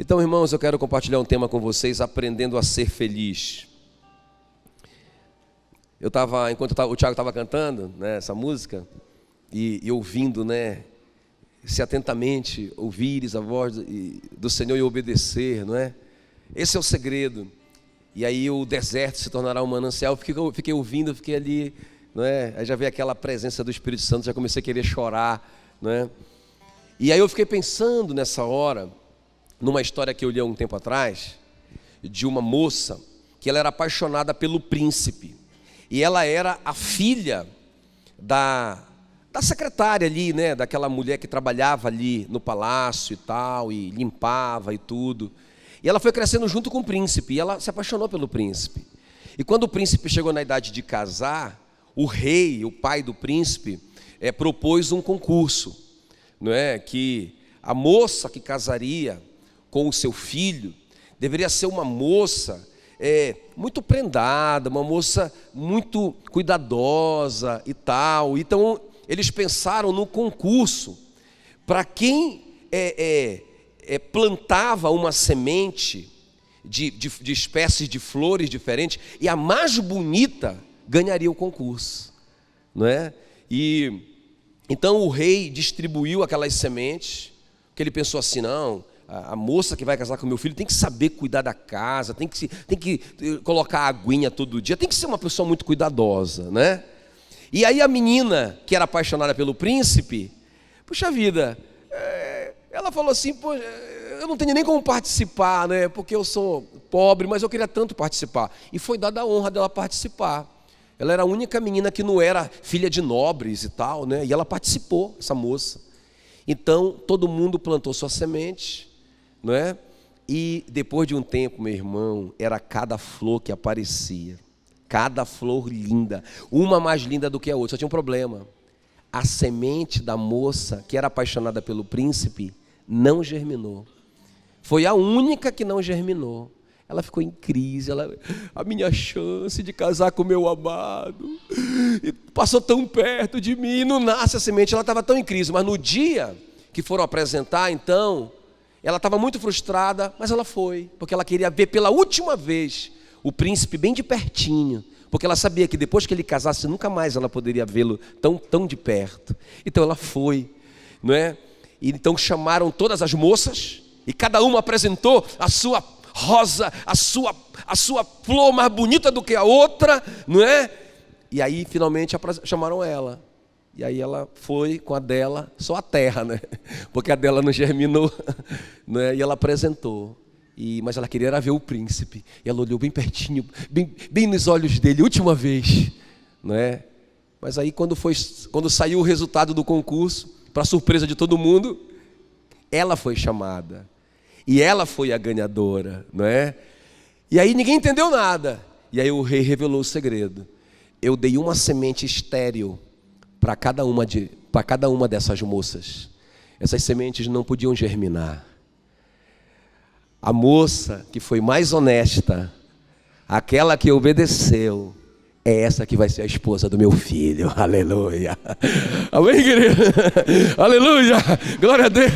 Então, irmãos, eu quero compartilhar um tema com vocês, aprendendo a ser feliz. Enquanto o Thiago estava cantando, né, essa música, e ouvindo, né, se atentamente ouvires a voz do Senhor e obedecer, não é? Esse é o segredo. E aí o deserto se tornará um manancial. Fiquei ouvindo, fiquei ali, não é? Aí já veio aquela presença do Espírito Santo, já comecei a querer chorar, não é? E aí eu fiquei pensando nessa hora, numa história que eu li há um tempo atrás, de uma moça, que ela era apaixonada pelo príncipe. E ela era a filha da secretária ali, né? Daquela mulher que trabalhava ali no palácio e tal, e limpava e tudo. E ela foi crescendo junto com o príncipe, e ela se apaixonou pelo príncipe. E quando o príncipe chegou na idade de casar, o rei, o pai do príncipe, propôs um concurso, não é? Que a moça que casaria com o seu filho deveria ser uma moça muito prendada, uma moça muito cuidadosa e tal. Então eles pensaram no concurso para quem plantava uma semente de espécies de flores diferentes, e a mais bonita ganharia o concurso, não é? E então o rei distribuiu aquelas sementes, porque ele pensou assim: não, a moça que vai casar com meu filho tem que saber cuidar da casa, tem que colocar aguinha todo dia, tem que ser uma pessoa muito cuidadosa, né? E aí a menina, que era apaixonada pelo príncipe, puxa vida, ela falou assim: pô, eu não tenho nem como participar, né? Porque eu sou pobre, mas eu queria tanto participar. E foi dada a honra dela participar. Ela era a única menina que não era filha de nobres e tal, né? E ela participou, essa moça. Então todo mundo plantou sua semente, não é? E depois de um tempo, meu irmão, era cada flor que aparecia, cada flor linda, uma mais linda do que a outra. Só tinha um problema: a semente da moça que era apaixonada pelo príncipe não germinou. Foi a única que não germinou. Ela ficou em crise, a minha chance de casar com o meu amado, e passou tão perto de mim, e não nasce a semente. Ela estava tão em crise, mas no dia que foram apresentar, então, ela estava muito frustrada, mas ela foi, porque ela queria ver pela última vez o príncipe bem de pertinho, porque ela sabia que depois que ele casasse, nunca mais ela poderia vê-lo tão de perto. Então ela foi, não é? E então chamaram todas as moças, e cada uma apresentou a sua rosa, a sua flor mais bonita do que a outra, não é? E aí finalmente chamaram ela. E aí ela foi com a dela, só a terra, né? Porque a dela não germinou, né? E ela apresentou. Mas ela queria era ver o príncipe. E ela olhou bem pertinho, bem nos olhos dele, última vez, não é? Mas aí quando saiu o resultado do concurso, para surpresa de todo mundo, ela foi chamada. E ela foi a ganhadora, não é? E aí ninguém entendeu nada. E aí o rei revelou o segredo: eu dei uma semente estéril para cada uma dessas moças. Essas sementes não podiam germinar. A moça que foi mais honesta, aquela que obedeceu, é essa que vai ser a esposa do meu filho. Aleluia. Amém, querido? Aleluia. Glória a Deus.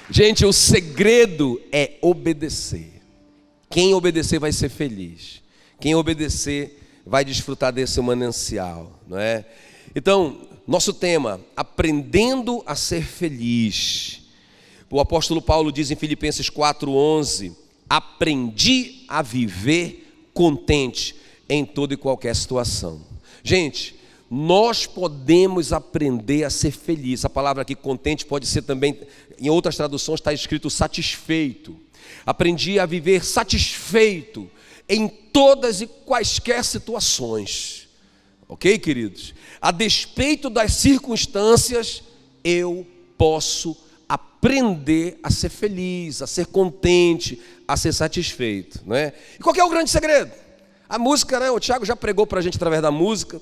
Gente, o segredo é obedecer. Quem obedecer vai ser feliz. Quem obedecer vai desfrutar desse manancial, não é? Então, nosso tema: aprendendo a ser feliz. O apóstolo Paulo diz em Filipenses 4:11: aprendi a viver contente em toda e qualquer situação. Gente, nós podemos aprender a ser feliz. A palavra aqui contente pode ser também, em outras traduções está escrito satisfeito. Aprendi a viver satisfeito em todas e quaisquer situações. Ok, queridos? A despeito das circunstâncias, eu posso aprender a ser feliz, a ser contente, a ser satisfeito, não é? E qual que é o grande segredo? A música, né? O Thiago já pregou para a gente através da música,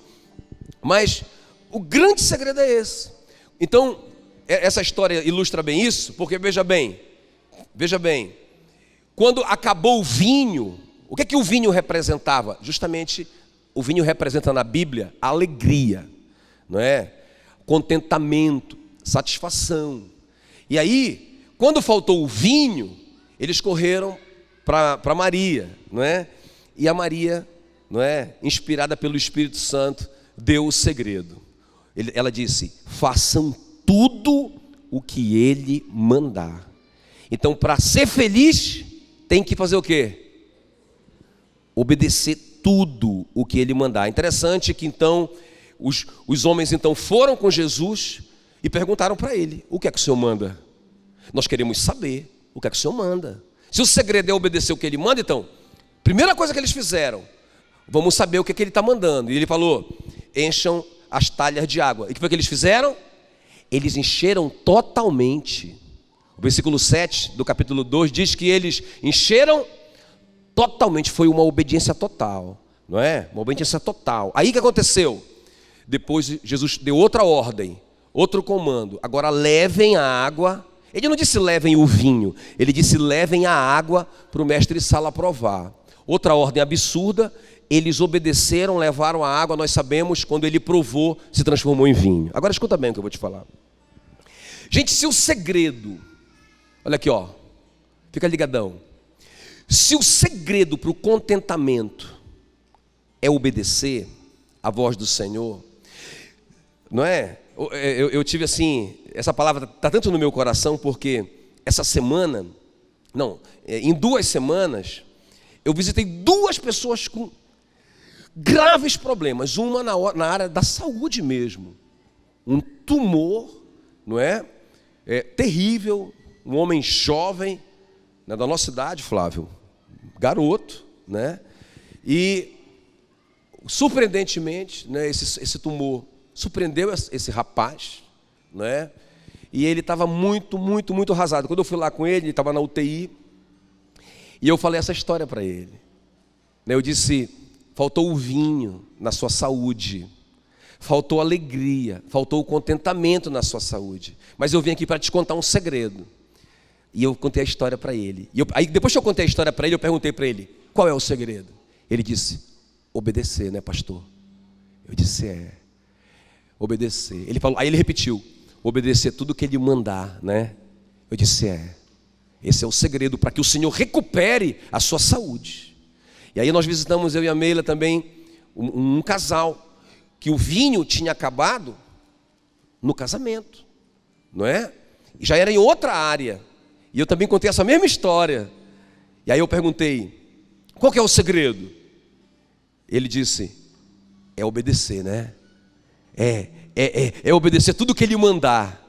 mas o grande segredo é esse. Então, essa história ilustra bem isso, porque veja bem, quando acabou o vinho, o que o vinho representava? Justamente, o vinho representa na Bíblia a alegria, não é? Contentamento, satisfação. E aí, quando faltou o vinho, eles correram para Maria, não é? E a Maria, não é, inspirada pelo Espírito Santo, deu o segredo. Ela disse: façam tudo o que ele mandar. Então, para ser feliz, tem que fazer o quê? Obedecer tudo o que ele mandar. Interessante que então os homens então foram com Jesus e perguntaram para ele: o que é que o Senhor manda? Nós queremos saber o que é que o Senhor manda. Se o segredo é obedecer o que ele manda, então, primeira coisa que eles fizeram, vamos saber o que é que ele está mandando. E ele falou: encham as talhas de água. E o que foi que eles fizeram? Eles encheram totalmente. O versículo 7 do capítulo 2 diz que eles encheram totalmente. Foi uma obediência total, não é? Uma obediência total. Aí o que aconteceu? Depois Jesus deu outra ordem, outro comando: agora levem a água. Ele não disse levem o vinho, ele disse levem a água para o mestre Sala provar. Outra ordem absurda. Eles obedeceram, levaram a água. Nós sabemos, quando ele provou, se transformou em vinho. Agora escuta bem o que eu vou te falar. Gente, se o segredo, olha aqui, ó, fica ligadão. Se o segredo para o contentamento é obedecer a voz do Senhor, não é? Eu tive assim, essa palavra está tanto no meu coração, porque essa semana, em 2 semanas, eu visitei 2 pessoas com graves problemas. Uma na área da saúde mesmo, um tumor, não é? Terrível, um homem jovem, né, da nossa idade, Flávio, garoto, né? E surpreendentemente, né, esse tumor surpreendeu esse rapaz, né? E ele estava muito arrasado. Quando eu fui lá com ele estava na UTI, e eu falei essa história para ele, né? Eu disse: faltou o vinho na sua saúde, faltou alegria, faltou o contentamento na sua saúde. Mas eu vim aqui para te contar um segredo. E eu contei a história para ele. Aí depois que eu contei a história para ele, eu perguntei para ele: qual é o segredo? Ele disse: obedecer, né, pastor? Eu disse: obedecer. Ele falou, aí ele repetiu: obedecer tudo que ele mandar, né? Eu disse: esse é o segredo para que o Senhor recupere a sua saúde. E aí nós visitamos, eu e a Meila também, um casal que o vinho tinha acabado no casamento, não é? E já era em outra área. E eu também contei essa mesma história. E aí eu perguntei: qual que é o segredo? Ele disse: é obedecer, né? É obedecer tudo que ele mandar.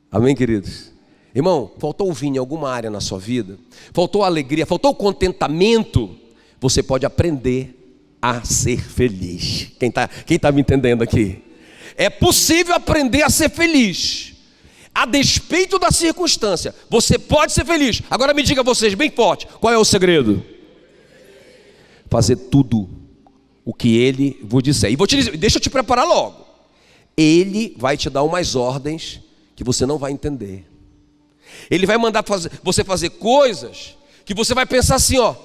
Amém, queridos? Irmão, faltou o vinho em alguma área na sua vida? Faltou a alegria? Faltou o contentamento? Você pode aprender a ser feliz. Quem tá me entendendo aqui? É possível aprender a ser feliz. A despeito da circunstância, você pode ser feliz. Agora me diga vocês bem forte, qual é o segredo? Fazer tudo o que ele vos disser. E vou te dizer, deixa eu te preparar logo. Ele vai te dar umas ordens que você não vai entender. Ele vai mandar você fazer coisas que você vai pensar assim, ó,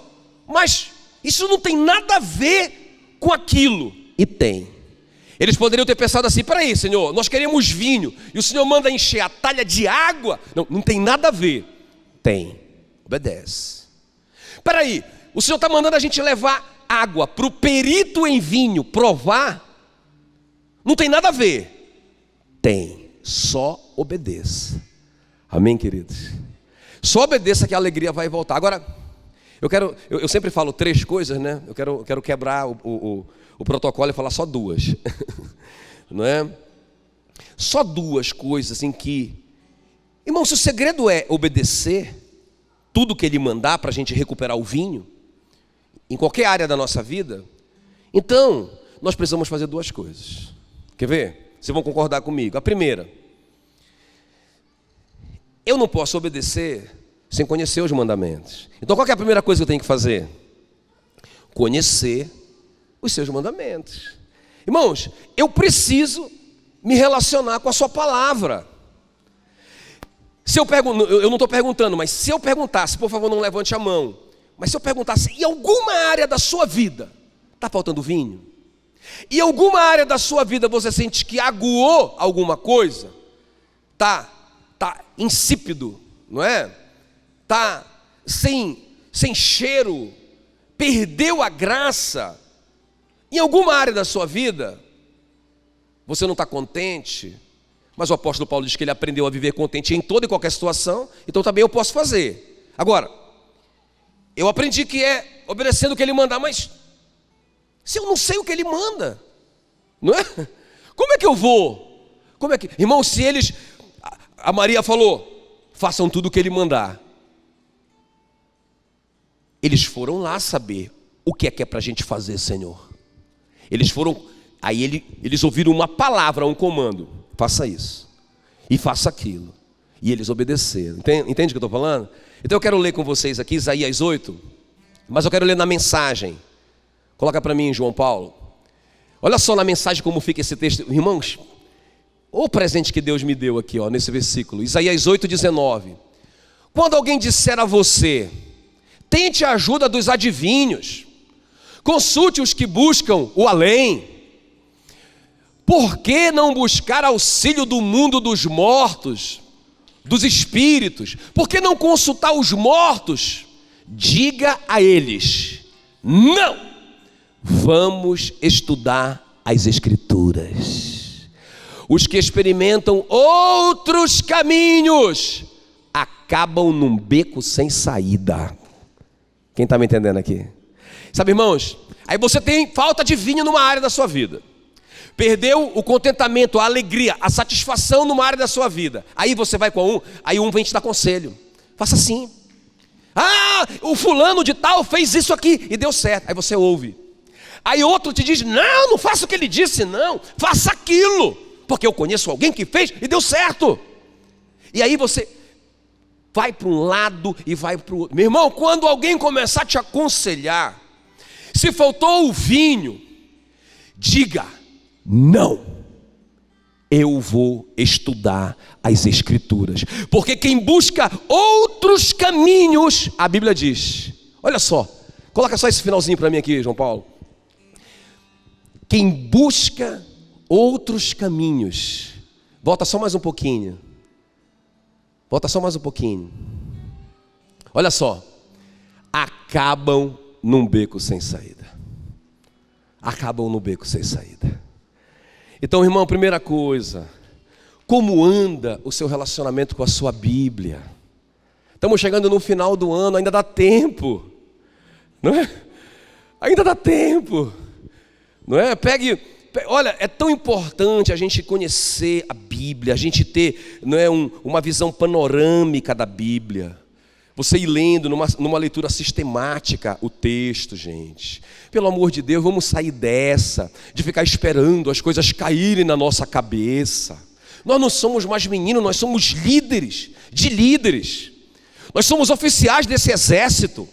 mas isso não tem nada a ver com aquilo. E tem. Eles poderiam ter pensado assim: peraí, Senhor, nós queremos vinho e o Senhor manda encher a talha de água. Não tem nada a ver. Tem. Obedece. Peraí, o Senhor está mandando a gente levar água para o perito em vinho provar. Não tem nada a ver. Tem. Só obedeça. Amém, queridos? Só obedeça que a alegria vai voltar. Agora, eu sempre falo 3 coisas, né? Eu quero quebrar o protocolo e falar só 2. Não é? Só 2 coisas em que, irmão, se o segredo é obedecer tudo que ele mandar para a gente recuperar o vinho, em qualquer área da nossa vida, então nós precisamos fazer 2 coisas. Quer ver? Vocês vão concordar comigo. A primeira: eu não posso obedecer sem conhecer os mandamentos. Então qual que é a primeira coisa que eu tenho que fazer? Conhecer os seus mandamentos. Irmãos, eu preciso me relacionar com a sua palavra. Se eu não estou perguntando, mas se eu perguntasse, por favor não levante a mão, mas se eu perguntasse, em alguma área da sua vida está faltando vinho? Em alguma área da sua vida você sente que aguou alguma coisa? Tá insípido, não é? Tá sem cheiro, perdeu a graça em alguma área da sua vida, você não está contente, mas o apóstolo Paulo diz que ele aprendeu a viver contente em toda e qualquer situação, então também eu posso fazer. Agora, eu aprendi que é obedecendo o que ele mandar, mas se eu não sei o que ele manda, não é? Como é que eu vou? Irmão, se eles, a Maria falou, façam tudo o que ele mandar. Eles foram lá saber o que é para a gente fazer, Senhor. Eles foram, eles ouviram uma palavra, um comando: faça isso e faça aquilo. E eles obedeceram. Entende o que eu estou falando? Então eu quero ler com vocês aqui Isaías 8, mas eu quero ler na mensagem. Coloca para mim, João Paulo. Olha só na mensagem como fica esse texto. Irmãos, o presente que Deus me deu aqui, ó, nesse versículo. Isaías 8:19. Quando alguém disser a você: tente a ajuda dos adivinhos, consulte os que buscam o além. Por que não buscar auxílio do mundo dos mortos, dos espíritos? Por que não consultar os mortos? Diga a eles: não, vamos estudar as Escrituras. Os que experimentam outros caminhos acabam num beco sem saída. Quem está me entendendo aqui? Sabe, irmãos, aí você tem falta de vinho numa área da sua vida, perdeu o contentamento, a alegria, a satisfação numa área da sua vida. Aí você vai com aí um vem te dar conselho: faça assim. Ah, o fulano de tal fez isso aqui e deu certo. Aí você ouve. Aí outro te diz: não faça o que ele disse, não, faça aquilo, porque eu conheço alguém que fez e deu certo. E aí você vai para um lado e vai para o outro. Meu irmão, quando alguém começar a te aconselhar, se faltou o vinho, diga: não, eu vou estudar as Escrituras. Porque quem busca outros caminhos, a Bíblia diz, olha só, coloca só esse finalzinho para mim aqui, João Paulo. Quem busca outros caminhos, volta só mais um pouquinho. Volta só mais um pouquinho. Olha só, acabam num beco sem saída. Acabam no beco sem saída. Então, irmão, primeira coisa, como anda o seu relacionamento com a sua Bíblia? Estamos chegando no final do ano, ainda dá tempo, não é? Ainda dá tempo, não é? Olha, é tão importante a gente conhecer a Bíblia, a gente ter, não é, uma visão panorâmica da Bíblia. Você ir lendo numa leitura sistemática o texto, gente. Pelo amor de Deus, vamos sair dessa, de ficar esperando as coisas caírem na nossa cabeça. Nós não somos mais meninos, nós somos líderes de líderes. Nós somos oficiais desse exército.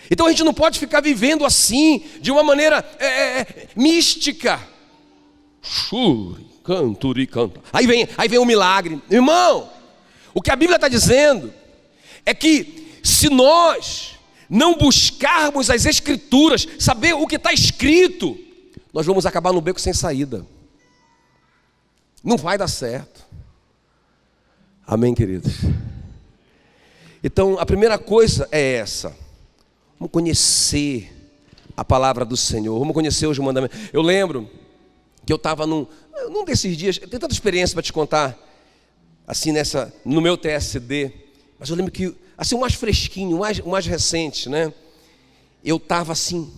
Então a gente não pode ficar vivendo assim, de uma maneira mística. Aí vem o milagre. Irmão, o que a Bíblia está dizendo é que se nós não buscarmos as Escrituras, saber o que está escrito, nós vamos acabar no beco sem saída. Não vai dar certo. Amém, queridos? Então a primeira coisa é essa: vamos conhecer a palavra do Senhor, vamos conhecer os mandamentos. Eu lembro que eu estava num desses dias, eu tenho tanta experiência para te contar, assim, no meu TSD, mas eu lembro que, assim, o mais fresquinho, o mais recente, né? Eu estava assim,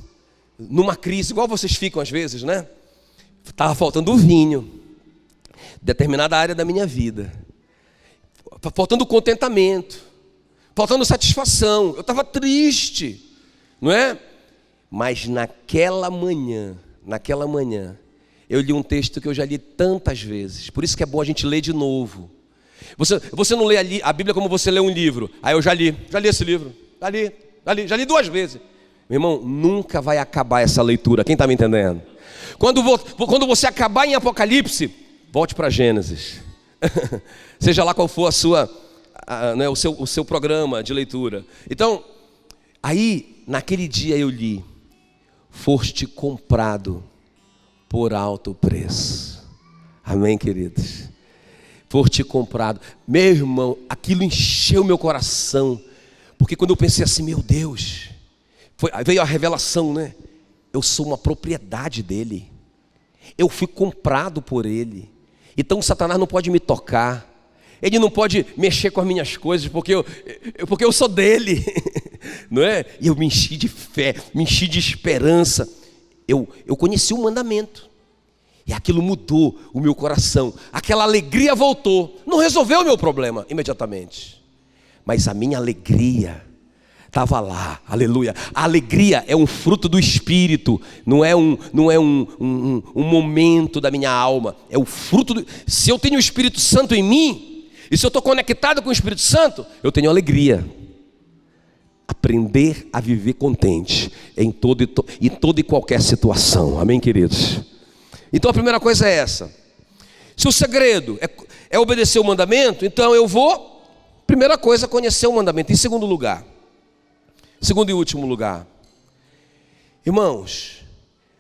numa crise, igual vocês ficam às vezes, né? Estava faltando vinho, determinada área da minha vida, faltando contentamento, faltando satisfação, eu estava triste, não é? Mas naquela manhã, eu li um texto que eu já li tantas vezes, por isso que é bom a gente ler de novo. Você não lê a Bíblia como você lê um livro. Aí eu já li esse livro, já li 2 vezes. Meu irmão, nunca vai acabar essa leitura, quem está me entendendo? Quando você acabar em Apocalipse, volte para Gênesis. Seja lá qual for o seu programa de leitura. Então, aí, naquele dia eu li: foste comprado por alto preço. Amém, queridos? por ti comprado. Meu irmão, aquilo encheu meu coração, porque quando eu pensei assim, meu Deus, veio a revelação, né? Eu sou uma propriedade dele, eu fui comprado por ele, então Satanás não pode me tocar, ele não pode mexer com as minhas coisas, porque eu sou dele, não é? E eu me enchi de fé, me enchi de esperança, eu conheci o mandamento, e aquilo mudou o meu coração, aquela alegria voltou, não resolveu o meu problema imediatamente, mas a minha alegria estava lá, aleluia. A alegria é um fruto do Espírito, não é um momento da minha alma, é o fruto se eu tenho o Espírito Santo em mim, e se eu estou conectado com o Espírito Santo, eu tenho alegria. Aprender a viver contente em toda e qualquer situação, amém, queridos? Então a primeira coisa é essa. Se o segredo é obedecer o mandamento, então eu vou, primeira coisa, conhecer o mandamento. Em segundo e último lugar, irmãos,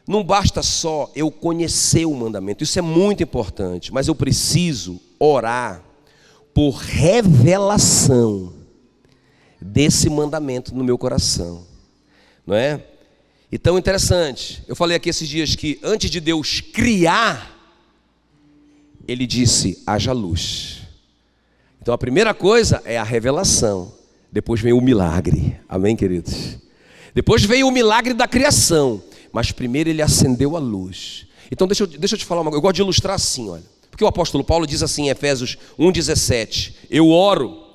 não basta só eu conhecer o mandamento, isso é muito importante, mas eu preciso orar por revelação desse mandamento no meu coração, não é? Então, interessante, eu falei aqui esses dias que antes de Deus criar, Ele disse, haja luz. Então a primeira coisa é a revelação, depois vem o milagre, amém, queridos? Depois veio o milagre da criação, mas primeiro Ele acendeu a luz. Então deixa eu te falar uma coisa, eu gosto de ilustrar assim, olha, porque o apóstolo Paulo diz assim em Efésios 1,17, eu oro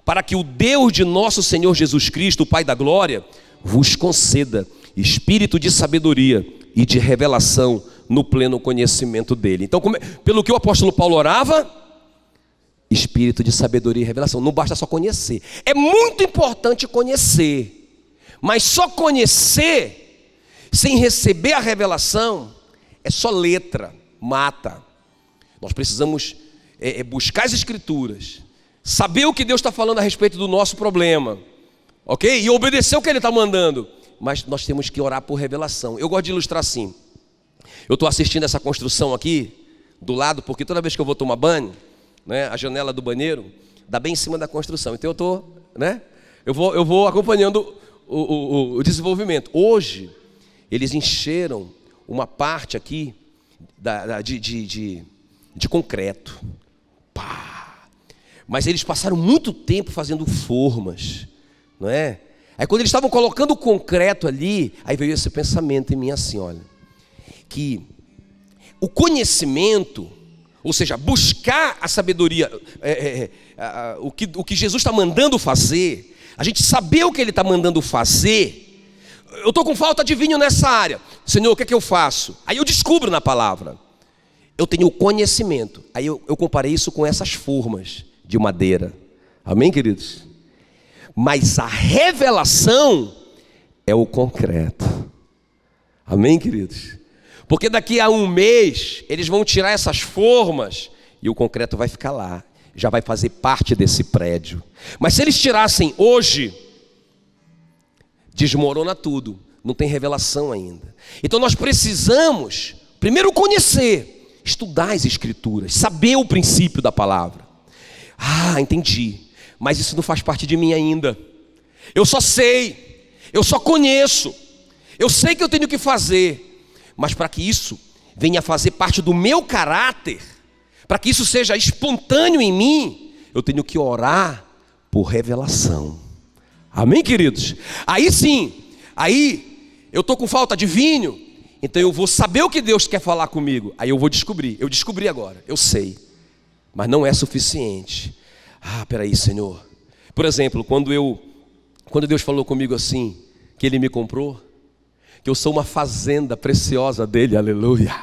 para que o Deus de nosso Senhor Jesus Cristo, o Pai da glória, vos conceda espírito de sabedoria e de revelação no pleno conhecimento dele. Então, pelo que o apóstolo Paulo orava, espírito de sabedoria e revelação. Não basta só conhecer. É muito importante conhecer, mas só conhecer sem receber a revelação é só letra, mata. Nós precisamos buscar as escrituras, saber o que Deus está falando a respeito do nosso problema, ok? E obedecer o que Ele está mandando. Mas nós temos que orar por revelação. Eu gosto de ilustrar assim. Eu estou assistindo essa construção aqui do lado, porque toda vez que eu vou tomar banho, né, a janela do banheiro dá bem em cima da construção. Então eu vou acompanhando o desenvolvimento. Hoje eles encheram uma parte aqui de concreto. Pá! Mas eles passaram muito tempo fazendo formas, não é? Aí quando eles estavam colocando o concreto ali, aí veio esse pensamento em mim assim, olha, que o conhecimento, ou seja, buscar a sabedoria, o que Jesus está mandando fazer, a gente saber o que Ele está mandando fazer. Eu estou com falta de vinho nessa área, Senhor, o que é que eu faço? Aí eu descubro na palavra, eu tenho o conhecimento. Aí eu comparei isso com essas formas de madeira, amém, queridos? Mas a revelação é o concreto, amém, queridos? Porque daqui a um mês eles vão tirar essas formas e o concreto vai ficar lá, já vai fazer parte desse prédio. Mas se eles tirassem hoje, desmorona tudo, não tem revelação ainda. Então nós precisamos primeiro conhecer, estudar as escrituras, saber o princípio da palavra. Ah, entendi, mas isso não faz parte de mim ainda. Eu só sei, eu só conheço, eu sei que eu tenho que fazer, mas para que isso venha fazer parte do meu caráter, para que isso seja espontâneo em mim, eu tenho que orar por revelação. Amém, queridos? Aí sim, aí eu estou com falta de vinho, então eu vou saber o que Deus quer falar comigo. Aí eu vou descobrir, eu descobri agora, eu sei, mas não é suficiente. Ah, peraí, Senhor. Por exemplo, quando Deus falou comigo assim, que Ele me comprou, que eu sou uma fazenda preciosa dele, aleluia,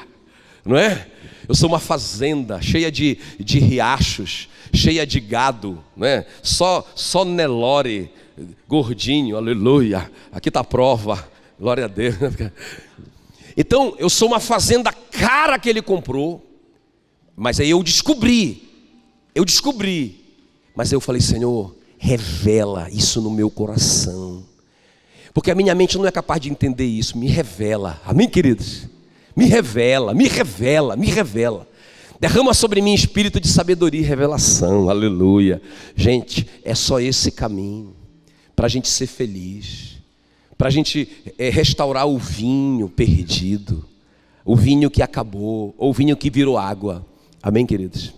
não é? Eu sou uma fazenda cheia de riachos, cheia de gado, não é? Só Nelore, gordinho, aleluia, aqui está a prova, glória a Deus. Então eu sou uma fazenda cara que Ele comprou, mas aí eu descobri, mas eu falei, Senhor, revela isso no meu coração, porque a minha mente não é capaz de entender isso. Me revela, amém, queridos? Me revela. Derrama sobre mim espírito de sabedoria e revelação. Aleluia. Gente, é só esse caminho para a gente ser feliz, para a gente restaurar o vinho perdido, o vinho que acabou, ou o vinho que virou água. Amém, queridos?